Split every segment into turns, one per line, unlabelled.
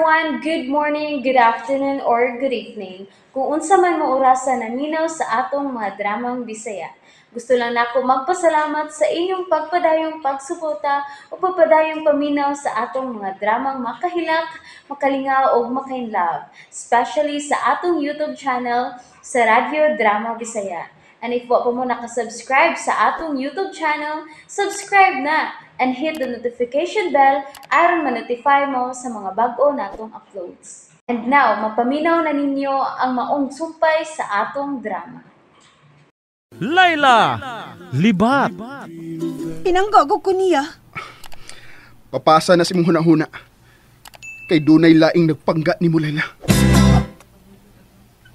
everyone, good morning, good afternoon, or good evening. Kung unsa man mo orasan na minaw sa atong mga dramang Bisaya. Gusto lang nako magpasalamat sa inyong pagpadayong pagsuporta o pagpadayong paminaw sa atong mga dramang makahilak, makalingaw o makainlove, especially sa atong YouTube channel sa Radyo Drama Bisaya. And if wa pa mo nakasubscribe sa atong YouTube channel, subscribe na and hit the notification bell aron ma-notify mo sa mga bag-o natong uploads. And now, mapaminaw na ninyo ang maong sumpay sa atong drama.
Layla! Libat!
Pinanggago ko niya.
Papasa na si mong hunahuna. Kay dunay laing nagpangga ni mo, Layla.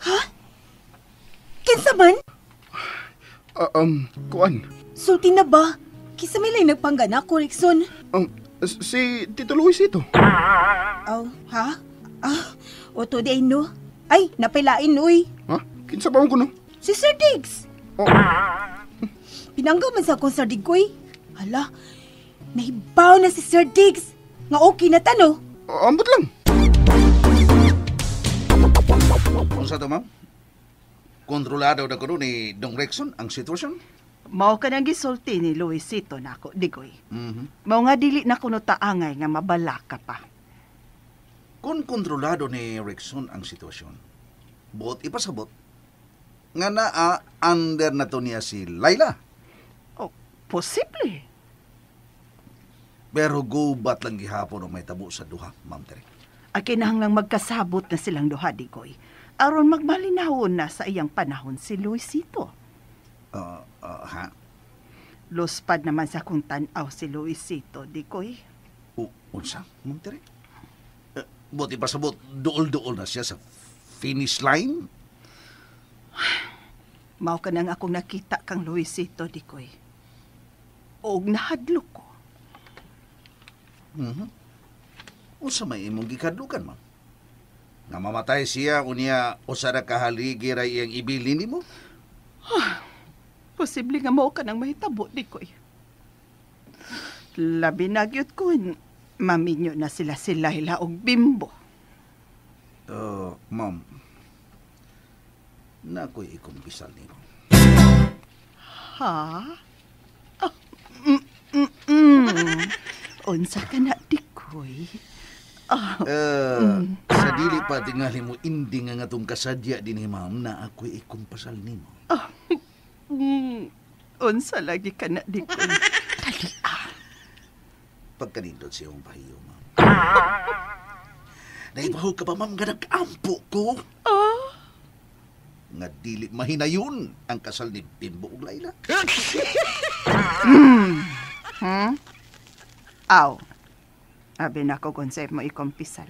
Ha? Kinsa man?
Kuan.
Sulti na ba? Kisa may lang nagpangga na ako, Rickson.
Si Tito Luis ito.
Oh, ha? Oto day no? Ay, napailain, uy.
Ha? Kinsa ba ko no?
Si Sir Diggs.
Oh.
Pinanggaw man sa akong Sir Diggs, uy. Hala, nahibaw na si Sir Diggs. Nga okay na tano.
Ambot lang.
Kung sa ito, ma'am? Kontrolado na ko ni Dong Rexon ang sitwasyon?
Mao ka nang gisulti ni Luisito nako, Digoy.
Mm-hmm.
Mao nga dili na kuno taangay nga mabala ka pa.
Kung kontrolado ni Rexon ang sitwasyon, buot ipasabot, nga naa under na to niya si Layla.
Oh, posible.
Pero gubat lang gihapon o may tabo sa duha, Ma'am Tere.
Ay kinahanglang magkasabot na silang duha, Digoy. Aron magmalinahon na sa iyang panahon si Luisito.
Ha?
Luspad naman sa kung tanaw si Luisito, Digoy.
Unsa, Ma'am Tere? Buti pa sabot, dool-dool na siya sa finish line?
Mao ka nang akong nakita kang Luisito, Digoy. Og nahadlok ko.
Mm-hmm. Unsa may imong gikadlukan, ma'am? Nga mamatay siya, unya o sa kahaligi ray iyang ibilin ni mo?
Posible nga mao ka nang mahitabo, Digoy. Labi na gyud ko, maminyo na sila Layla og Bimbo.
Ma'am, na ako'y ikumpisal ni mo.
Ha? Unsa ka na, Digoy?
Sa dili pa tingali mo, hindi nga itong kasadya din ni ma'am na ako'y ikumpasal ni mo.
Unsa lagi ka na, Digoy? Dali
Pagkanindot sa iyong pahiyo, ma'am. Naibaho ka ba, ma'am, nga nag-ampo ko? Nga dili mahinayon ang kasal ni Bimbo ug Layla.
Aw. Abi na ko kung sa'yo mo ikompisal.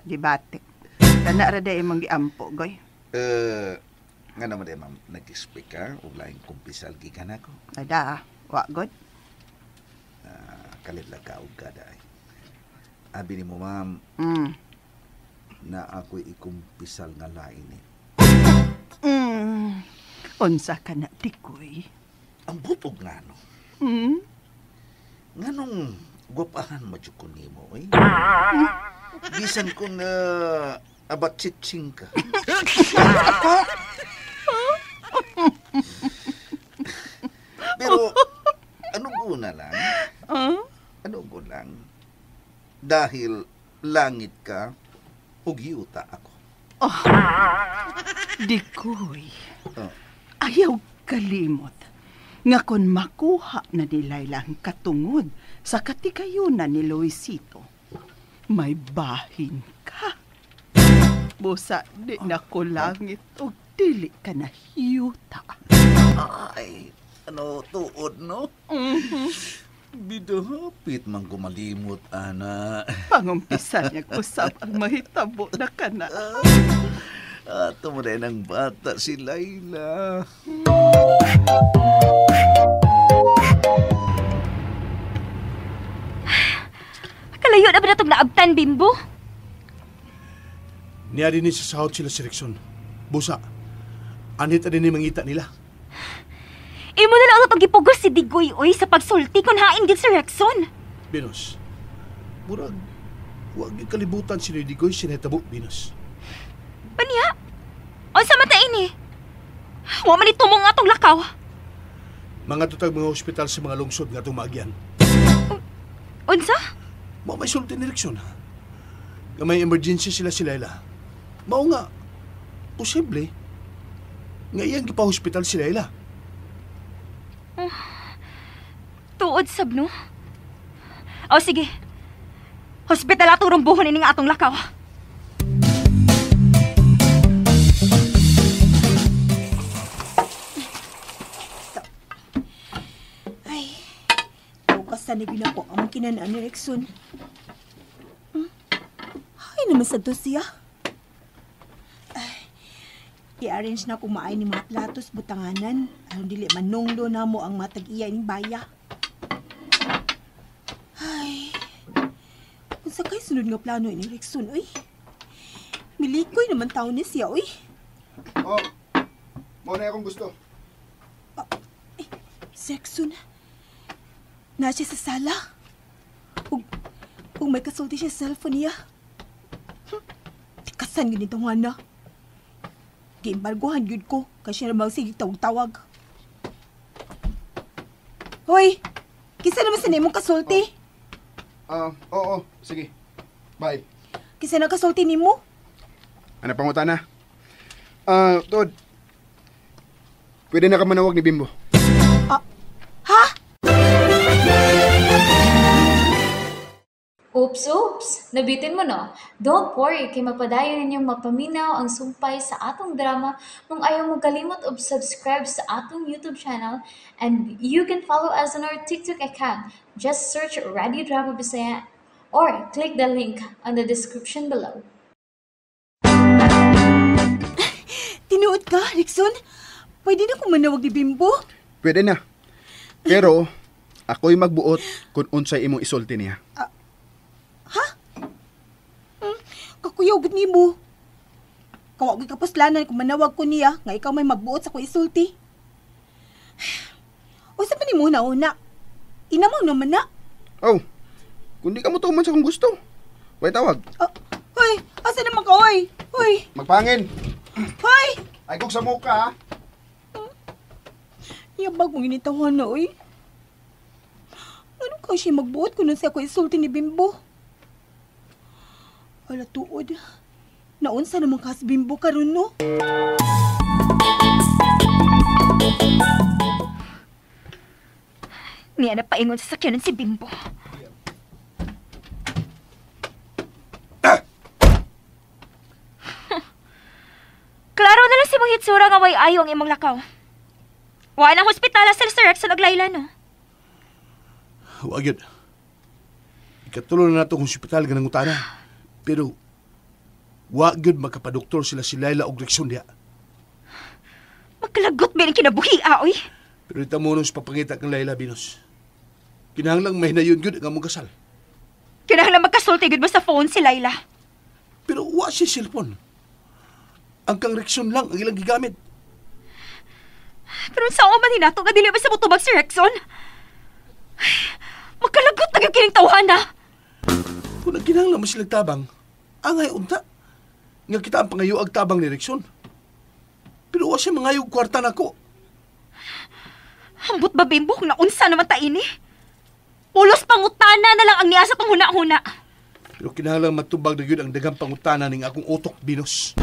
Dibate. Tana ra day mong giampo, goy.
Nga naman day, ma'am, nag-speak ka ug laing kumpisal gikan ako.
Ada, wa god.
Kalit lang ka ug kada ay. Abi ni mo, ma'am, na ako'y ikumpisal nga lain ni.
Unsa ka na, Digoy?
Ang butog nga, no? Nga nung gwapahan madyukon ni mo, eh? Bisan ko na abat chitsing ka. Pero, anong una lang? Anong una lang? Dahil langit ka, ug yuta ako.
Digoy. Ayaw kalimot nga kon makuha na ni Layla ang katungod sa katikayunan ni Luisito, may bahin ka. Busa di na ko langit o dili ka na hiyuta.
Ay, ano, tuod, no? Bidahapit man kumalimot, ana.
Pangumpisan niya kusap ang mahitabo na ka na.
Ato mo rin ang bata si Layla.
Kalayo na ba na itong naabtan, Bimbo?
Niyari ni sa sahod sila si Rexon. Busa, anit na din ni mangita nila.
Imo na lang itong gipugos si Digoy, oy, sa pagsulti kung hain gid si Rexon.
Binos, murag Huwag yung kalibutan si Lady Goy sinetabo, Venus.
Paniya? Unsa man ta ini? Wa man itumong atong lakaw.
Mga tutag mga ospital sa mga lungsod nga itong maagyan.
Unsa?
May sulti ni Rickson. Nga may emergency sila si Laila. Mao nga, posible, nga iyang gipa-hospital si Laila.
Tuod sab no? O sige. Hospital atong rumbuhon ini nga atong lakaw.
Ay, bukas na ginako ang kinanaan ni Rickson. Ay, naman sa to siya. Ay, i-arrange na kumain ni mga platos butanganan. Aron dili manunglo na mo ang matag-iya ning baya. Ay, kung sa kay sunod nga plano ni Rickson, uy. Milikoy naman taon ni siya, uy.
Oh, mo na akong gusto.
Rickson, na siya sa sala. Kung may kasulti siya sa cellphone niya. Tikasan ganito nga na. Giimbargohan yun ko kasi na magsigig tawag-tawag. Hoy! Kisa naman sa mong kasulti?
Oo, sige. Bye.
Kisa na kasulti ni mo?
Ano pangutan na? Tod. Pwede na ka manawag ni Bimbo.
Ha?
Oops! Nabitin mo no? Don't worry, kay mapadayon ninyong mapaminaw ang sumpay sa atong drama kung ayaw mo kalimot og subscribe sa atong YouTube channel and you can follow us on our TikTok account. Just search Radio Drama Bisaya or click the link on the description below.
Tinuod ka, Rickson? Pwede na kung manawag ni Bimbo?
Pwede na. Pero, ako'y magbuot kung unsay imong isulti niya.
Kakuyog ni mo. Kawag kapaslanan kung manawag ko niya nga ikaw may magbuot sa ko isulti. O sa pa ni mo una? Inamaw naman na.
Oh, kung di ka mo tuman sa kung gusto. Way tawag.
Hoy, asa naman ka, hoy? Hoy,
Magpangin.
hoy!
Ay kung sa muka, ha?
Yabag mong initawan na, oy. Ano ka siya magbuot kung nasa ako isulti ni Bimbo? Wala tuod. Naunsa naman ka sa Bimbo karon no?
Niya na paingon sa sakyanan si Bimbo. Klaro na lang si mong hitsura nga way ayo ang imong lakaw. Wa nang hospitala sa Sir Rex sa Layla, no?
Huwag yun. Ikatulo na nato kung hospital ganang utana. Pero, huwag yun magkapadoktor sila si Laila o Rickson diya.
Magkalagot ba yung kinabuhi, oy?
Pero ita mo nung sa papangita kang Laila, Venus. Kinahanglang may na yun yun ang among kasal.
Kinahanglan magkasulti gud mo sa phone si Layla.
Pero wa siya cellphone. Ang kang Rickson lang ang ilang gigamit.
Pero sa man hinato nga dili ba sa mutubag si Rexon? Magkalagot na yung kining tawhana.
Kung nagkinahanglang mo silang tabang, angay unta. Nga kita ang pangayo ag tabang ni Rickson. Pero wa siya mangayog kwarta na ko.
Hambot ba, Bimbo, kung naunsa naman ta ini? Pulos pangutana na lang ang niya sa tong huna-huna.
Pero kinahanglang matubag na yun ang dagang pangutana ning akong utok, Venus.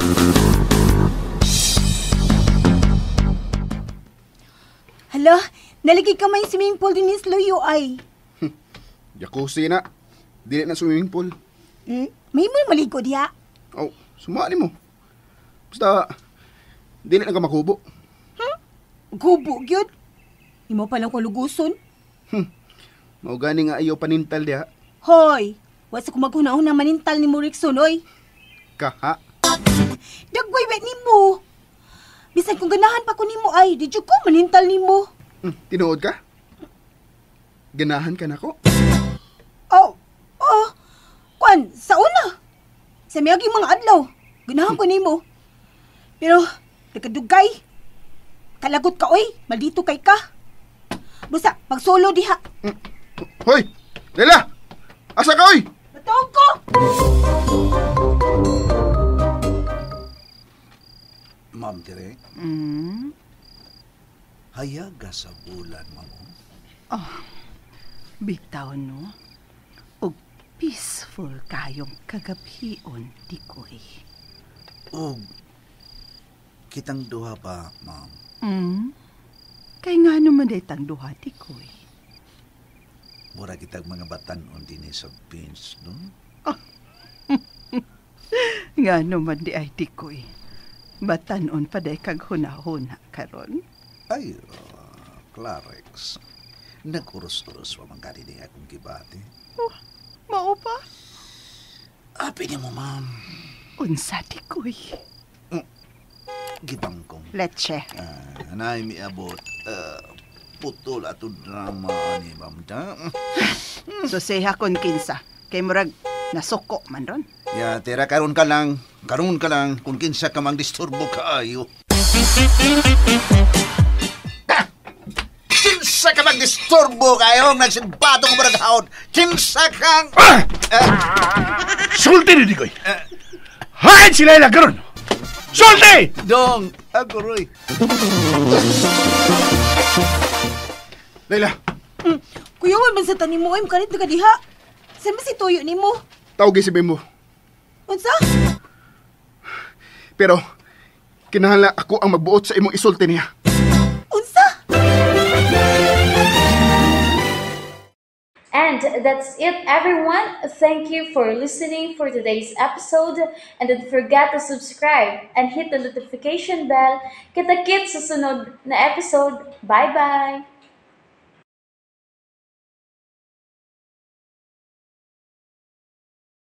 Hala, naligig ka may swimming pool din ni Sloyo ay.
Jacuzzi na. Dili na swimming pool.
May mo maligo diya.
Oh, sumali mo. Basta, dili na ka makubo.
Gubo, gyud. Imo pa lang ko luguson.
Mao gani nga ayaw panintal diha.
Hoy, wasa ko maghuna-una manintal ni mo Rickson, oy.
Kaha.
Dagway bet ni mo. Bisan kung ganahan pa ko nimo ay, di jud ko manintal nimo.
Tinuod ka? Ganahan ka na ko?
Kwan, sa una. Sa miyaging mga adlaw, ganahan ko nimo. Pero, nagkadugay. Kalagot ka, oy. Maldito kay ka. Busa, pagsolo diha.
Hoy! Lela! Asa ka, oy?
Matawag ko!
Ma'am Tere,
Mm?
hayaga sa bulan, ma'am.
Bitaw no? Og peaceful kayong kagabion, Tikoy.
O, kitang duha ba, ma'am?
Kay nga naman itang duha, Tikoy.
Mura kitag mga batanon din sa beans, no?
Nga naman di ay, Tikoy. Batanon pa day kag hunahuna karon.
Ay, Clarex. Nag-uros-uros pa man kanina akong gibati.
Mao pa?
Api niya mo, ma'am.
Unsa, Tikoy?
Gitang kong.
Leche.
Anay miabot. Putol ato drama ni ma'am da.
Suseha kon kinsa. Kay murag nasuko man ron.
Ya, tira karon ka lang. Karon ka lang kung kinsa ka mang disturbo kaayo. Kinsa ka mang disturbo kayo nagsimbato ng murag haon. Kinsa kang...
Sulti ni Dikoy! Hain si Layla karon! Sulti!
Dong, ako roy.
Layla,
Kuyawan man sa tanim mo, kanit na kadiha. Saan ba si Toyo ni mo?
tawagin si Bimbo.
Unsa?
Pero, kinahanglan ako ang magbuot sa imong isulti niya.
Unsa?
And that's it, everyone. Thank you for listening for today's episode. And don't forget to subscribe and hit the notification bell. Kita-kits sa sunod na episode. Bye-bye!